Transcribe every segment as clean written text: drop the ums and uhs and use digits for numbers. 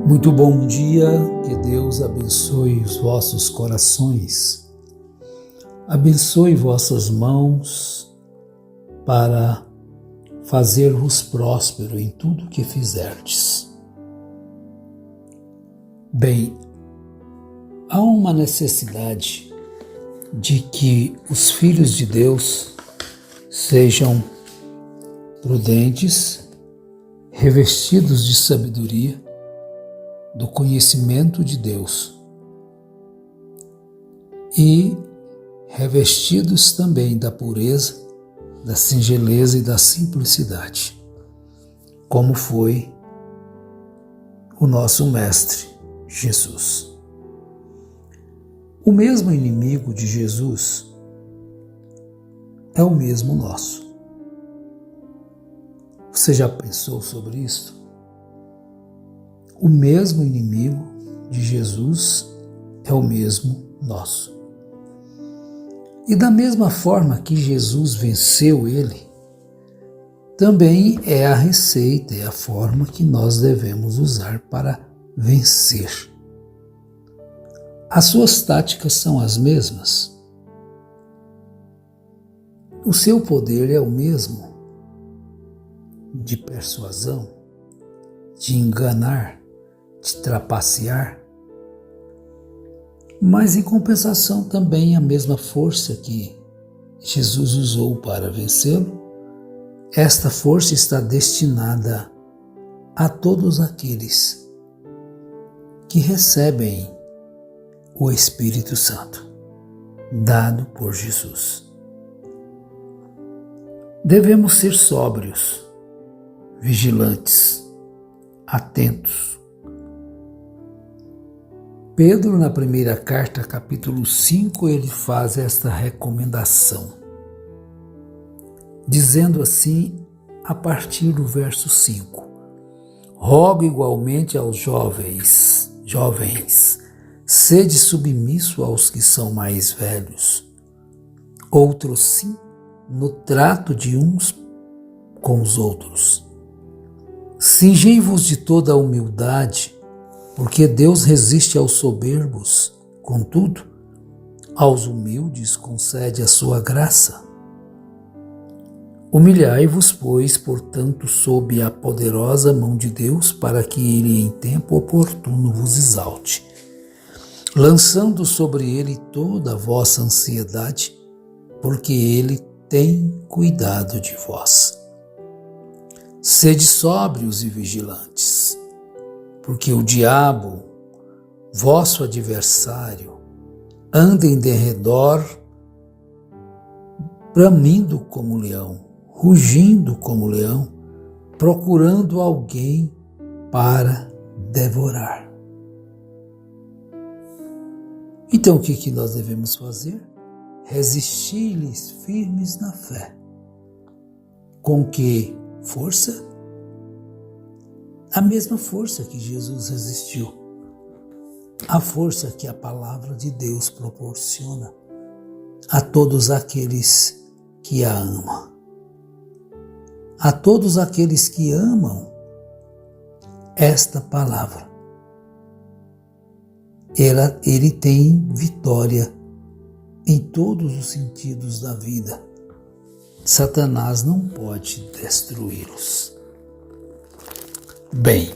Muito bom dia, que Deus abençoe os vossos corações, abençoe vossas mãos para fazer-vos próspero em tudo que fizerdes. Bem, há uma necessidade de que os filhos de Deus sejam prudentes, revestidos de sabedoria, do conhecimento de Deus e revestidos também da pureza, da singeleza e da simplicidade, como foi o nosso Mestre Jesus. O mesmo inimigo de Jesus é o mesmo nosso. Você já pensou sobre isso? O mesmo inimigo de Jesus é o mesmo nosso. E da mesma forma que Jesus venceu ele, também é a receita, é a forma que nós devemos usar para vencer. As suas táticas são as mesmas. O seu poder é o mesmo de persuasão, de enganar, de trapacear, mas em compensação também a mesma força que Jesus usou para vencê-lo, esta força está destinada a todos aqueles que recebem o Espírito Santo, dado por Jesus. Devemos ser sóbrios, vigilantes, atentos. Pedro, na primeira carta, capítulo 5, ele faz esta recomendação, dizendo assim, a partir do verso 5, rogo igualmente aos jovens, sede submisso aos que são mais velhos, outros sim, no trato de uns com os outros. Cingei-vos de toda a humildade, porque Deus resiste aos soberbos, contudo, aos humildes concede a sua graça. Humilhai-vos, pois, portanto, sob a poderosa mão de Deus, para que ele em tempo oportuno vos exalte, lançando sobre ele toda a vossa ansiedade, porque ele tem cuidado de vós. Sede sóbrios e vigilantes, porque o diabo, vosso adversário, anda em derredor, bramindo como leão, rugindo como leão, procurando alguém para devorar. Então o que nós devemos fazer? Resistir-lhes firmes na fé. Com que força? A mesma força que Jesus resistiu, a força que a palavra de Deus proporciona a todos aqueles que a amam. A todos aqueles que amam esta palavra. Ele tem vitória em todos os sentidos da vida. Satanás não pode destruí-los. Bem,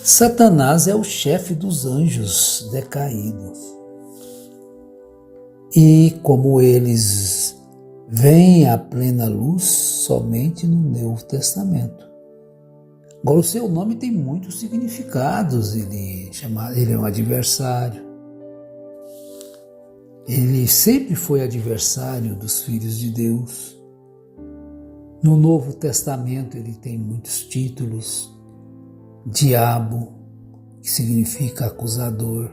Satanás é o chefe dos anjos decaídos. E como eles vêm à plena luz somente no Novo Testamento. Agora, o seu nome tem muitos significados. Ele é um adversário. Ele sempre foi adversário dos filhos de Deus. No Novo Testamento ele tem muitos títulos. Diabo, que significa acusador,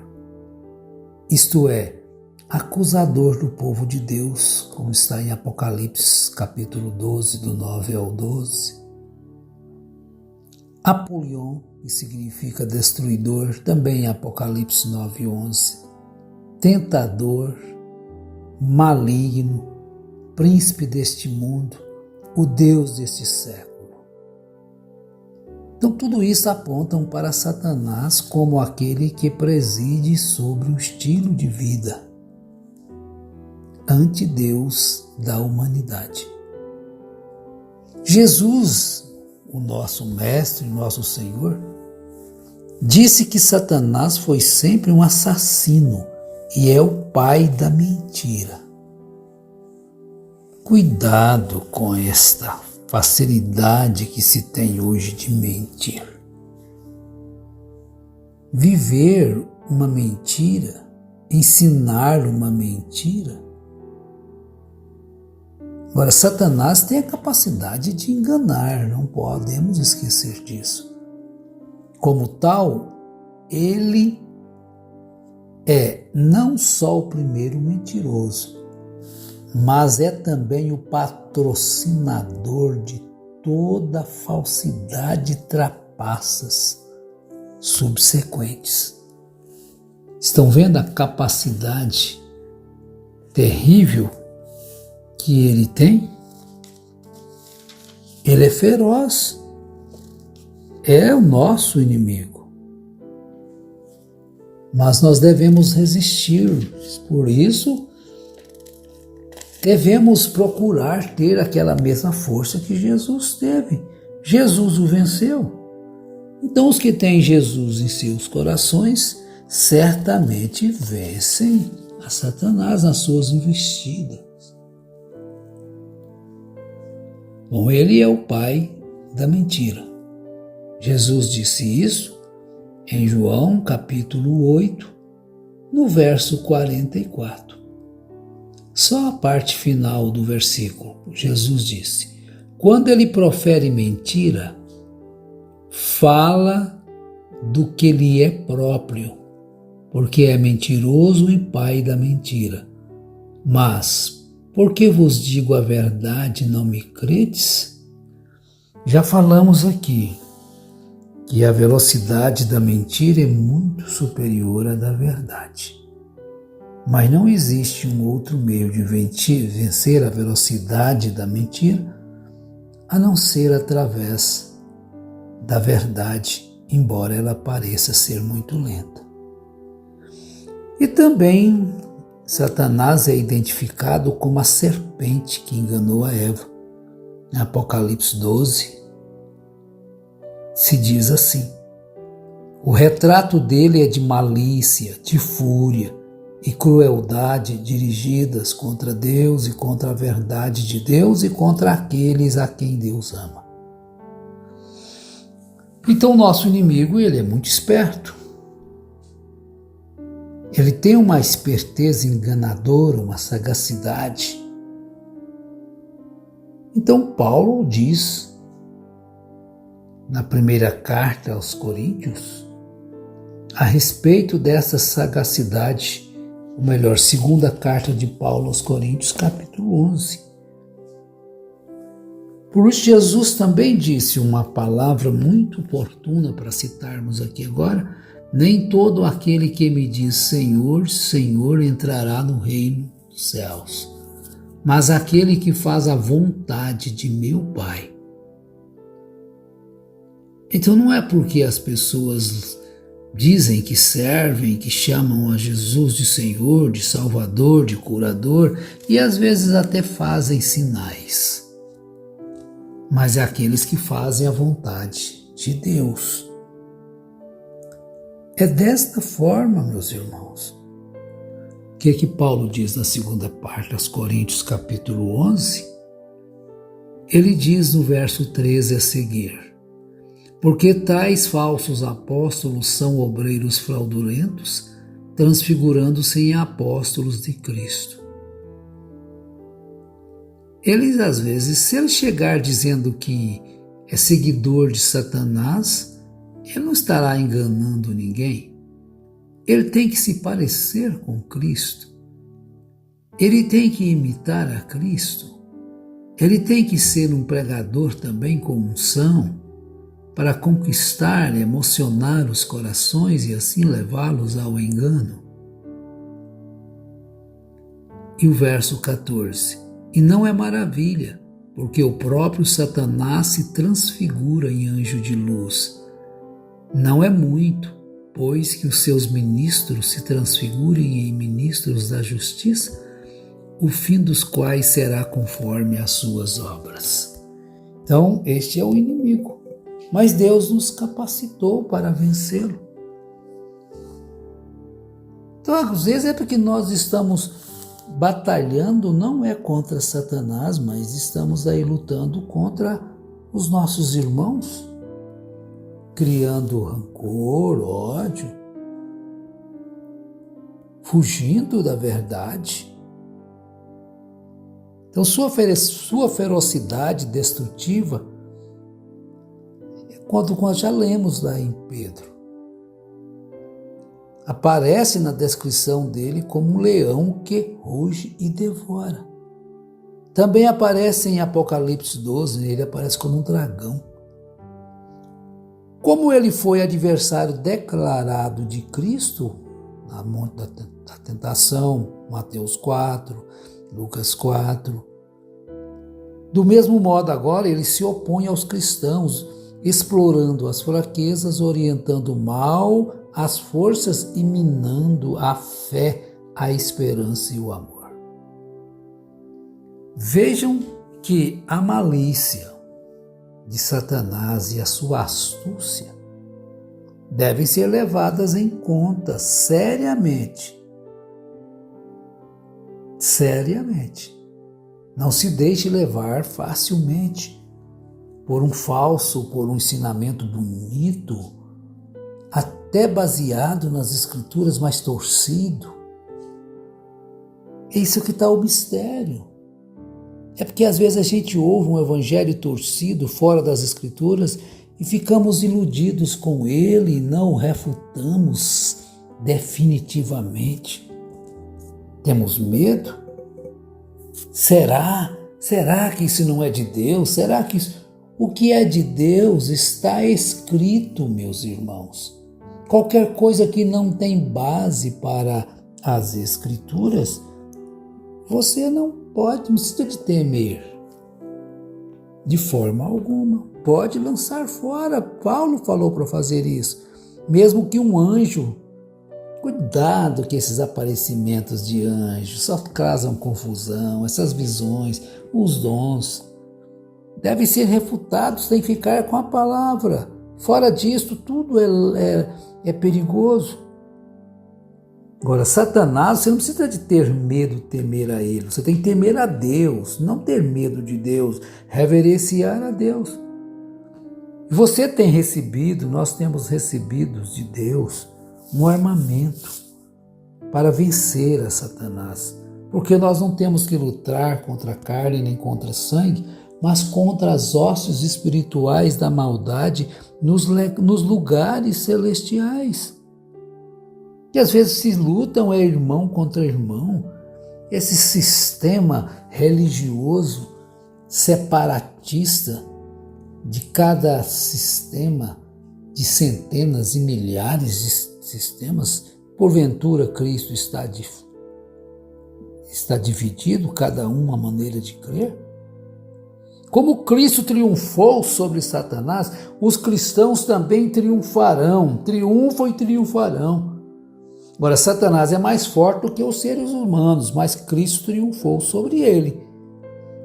isto é, acusador do povo de Deus, como está em Apocalipse, capítulo 12, do 9 ao 12. Apolion, que significa destruidor, também em Apocalipse 9, 11. Tentador, maligno, príncipe deste mundo, o Deus deste século. Então tudo isso aponta para Satanás como aquele que preside sobre o estilo de vida ante Deus da humanidade. Jesus, o nosso Mestre, nosso Senhor, disse que Satanás foi sempre um assassino e é o pai da mentira. Cuidado com esta facilidade que se tem hoje de mentir. Viver uma mentira, ensinar uma mentira. Agora, Satanás tem a capacidade de enganar, não podemos esquecer disso. Como tal, ele é não só o primeiro mentiroso, mas é também o patrocinador de toda falsidade e trapaças subsequentes. Estão vendo a capacidade terrível que ele tem? Ele é feroz, é o nosso inimigo. Mas nós devemos resistir, por isso devemos procurar ter aquela mesma força que Jesus teve. Jesus o venceu. Então os que têm Jesus em seus corações certamente vencem a Satanás nas suas investidas. Bom, ele é o pai da mentira. Jesus disse isso em João capítulo 8, no verso 44. Só a parte final do versículo, Jesus disse: quando ele profere mentira, fala do que lhe é próprio, porque é mentiroso e pai da mentira. Mas, porque vos digo a verdade, não me credes? Já falamos aqui que a velocidade da mentira é muito superior à da verdade. Mas não existe um outro meio de vencer a velocidade da mentira a não ser através da verdade, embora ela pareça ser muito lenta. E também Satanás é identificado como a serpente que enganou a Eva. Em Apocalipse 12, se diz assim: o retrato dele é de malícia, de fúria e crueldade dirigidas contra Deus e contra a verdade de Deus e contra aqueles a quem Deus ama. Então o nosso inimigo, ele é muito esperto. Ele tem uma esperteza enganadora, uma sagacidade. Então Paulo diz na primeira carta aos Coríntios a respeito dessa sagacidade, ou melhor, segunda carta de Paulo aos Coríntios, capítulo 11. Por isso Jesus também disse uma palavra muito oportuna para citarmos aqui agora: nem todo aquele que me diz Senhor, Senhor entrará no reino dos céus, mas aquele que faz a vontade de meu Pai. Então não é porque as pessoas dizem que servem, que chamam a Jesus de Senhor, de Salvador, de curador, e às vezes até fazem sinais, mas é aqueles que fazem a vontade de Deus. É desta forma, meus irmãos, que Paulo diz na segunda parte aos Coríntios, capítulo 11, ele diz no verso 13 a seguir: porque tais falsos apóstolos são obreiros fraudulentos, transfigurando-se em apóstolos de Cristo. Eles, às vezes, se ele chegar dizendo que é seguidor de Satanás, ele não estará enganando ninguém. Ele tem que se parecer com Cristo. Ele tem que imitar a Cristo. Ele tem que ser um pregador também com unção, para conquistar e emocionar os corações e assim levá-los ao engano. E o verso 14: e não é maravilha, porque o próprio Satanás se transfigura em anjo de luz. Não é muito, pois que os seus ministros se transfigurem em ministros da justiça, o fim dos quais será conforme as suas obras. Então, este é o inimigo, mas Deus nos capacitou para vencê-lo. Então, às vezes é porque nós estamos batalhando, não é contra Satanás, mas estamos aí lutando contra os nossos irmãos, criando rancor, ódio, fugindo da verdade. Então, sua ferocidade destrutiva é quando já lemos lá em Pedro. Aparece na descrição dele como um leão que ruge e devora. Também aparece em Apocalipse 12, ele aparece como um dragão. Como ele foi adversário declarado de Cristo, na monte da tentação, Mateus 4, Lucas 4, do mesmo modo agora ele se opõe aos cristãos, explorando as fraquezas, orientando o mal, as forças e minando a fé, a esperança e o amor. Vejam que a malícia de Satanás e a sua astúcia devem ser levadas em conta seriamente. Seriamente. Não se deixe levar facilmente por um falso, por um ensinamento bonito, até baseado nas escrituras, mas torcido. É isso que está o mistério. É porque às vezes a gente ouve um evangelho torcido fora das escrituras e ficamos iludidos com ele e não o refutamos definitivamente. Temos medo? Será? Será que isso não é de Deus? Será que o que é de Deus está escrito, meus irmãos? Qualquer coisa que não tem base para as escrituras, você não precisa de temer. De forma alguma. Pode lançar fora. Paulo falou para fazer isso. Mesmo que um anjo, cuidado que esses aparecimentos de anjos só causam confusão, essas visões, os dons, devem ser refutados, tem que ficar com a palavra. Fora disso, tudo é perigoso. Agora, Satanás, você não precisa de ter medo, temer a ele. Você tem que temer a Deus, não ter medo de Deus, reverenciar a Deus. Você tem recebido, nós temos recebido de Deus um armamento para vencer a Satanás. Porque nós não temos que lutar contra a carne nem contra sangue, mas contra as hostes espirituais da maldade nos lugares celestiais. Que às vezes se lutam irmão contra irmão. Esse sistema religioso separatista de cada sistema, de centenas e milhares de sistemas, porventura Cristo está dividido, cada um a maneira de crer? Como Cristo triunfou sobre Satanás, os cristãos também triunfarão, triunfam e triunfarão. Agora, Satanás é mais forte do que os seres humanos, mas Cristo triunfou sobre ele.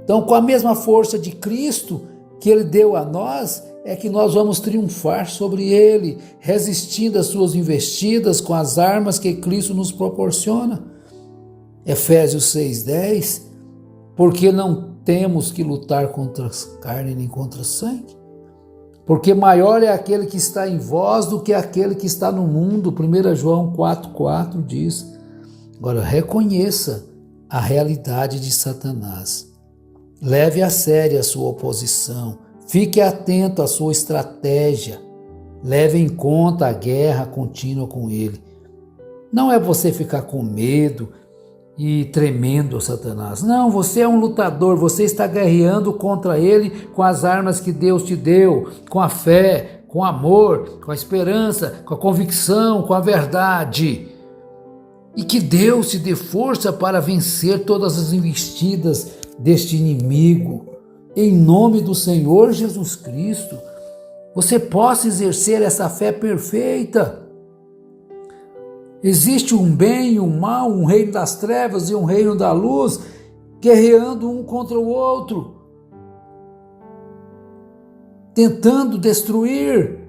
Então, com a mesma força de Cristo que ele deu a nós, é que nós vamos triunfar sobre ele, resistindo às suas investidas com as armas que Cristo nos proporciona. Efésios 6:10, porque não temos que lutar contra a carne nem contra o sangue, porque maior é aquele que está em vós do que aquele que está no mundo. 1 João 4,4 diz. Agora, reconheça a realidade de Satanás. Leve a sério a sua oposição. Fique atento à sua estratégia. Leve em conta a guerra contínua com ele. Não é você ficar com medo e tremendo a Satanás. Não, você é um lutador, você está guerreando contra ele com as armas que Deus te deu, com a fé, com o amor, com a esperança, com a convicção, com a verdade. E que Deus te dê força para vencer todas as investidas deste inimigo, em nome do Senhor Jesus Cristo, você possa exercer essa fé perfeita. Existe um bem e um mal, um reino das trevas e um reino da luz, guerreando um contra o outro, tentando destruir.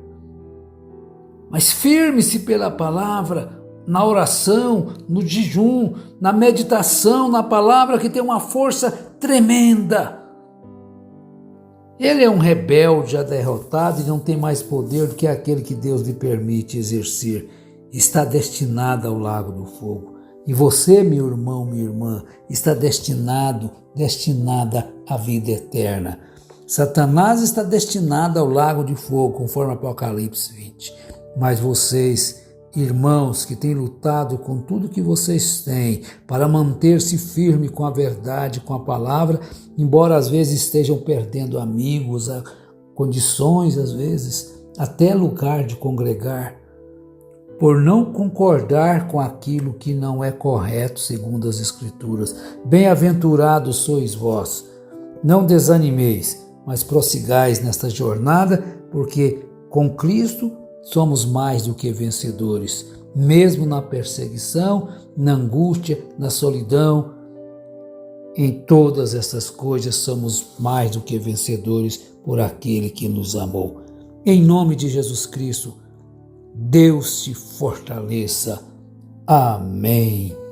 Mas firme-se pela palavra, na oração, no jejum, na meditação, na palavra que tem uma força tremenda. Ele é um rebelde já derrotado e não tem mais poder do que aquele que Deus lhe permite exercer. Está destinado ao lago do fogo. E você, meu irmão, minha irmã, está destinada à vida eterna. Satanás está destinado ao lago de fogo, conforme Apocalipse 20. Mas vocês, irmãos, que têm lutado com tudo que vocês têm para manter-se firme com a verdade, com a palavra, embora às vezes estejam perdendo amigos, condições, às vezes, até lugar de congregar, por não concordar com aquilo que não é correto segundo as Escrituras. Bem-aventurados sois vós, não desanimeis, mas prossigais nesta jornada, porque com Cristo somos mais do que vencedores, mesmo na perseguição, na angústia, na solidão. Em todas essas coisas somos mais do que vencedores por aquele que nos amou. Em nome de Jesus Cristo, Deus te fortaleça. Amém.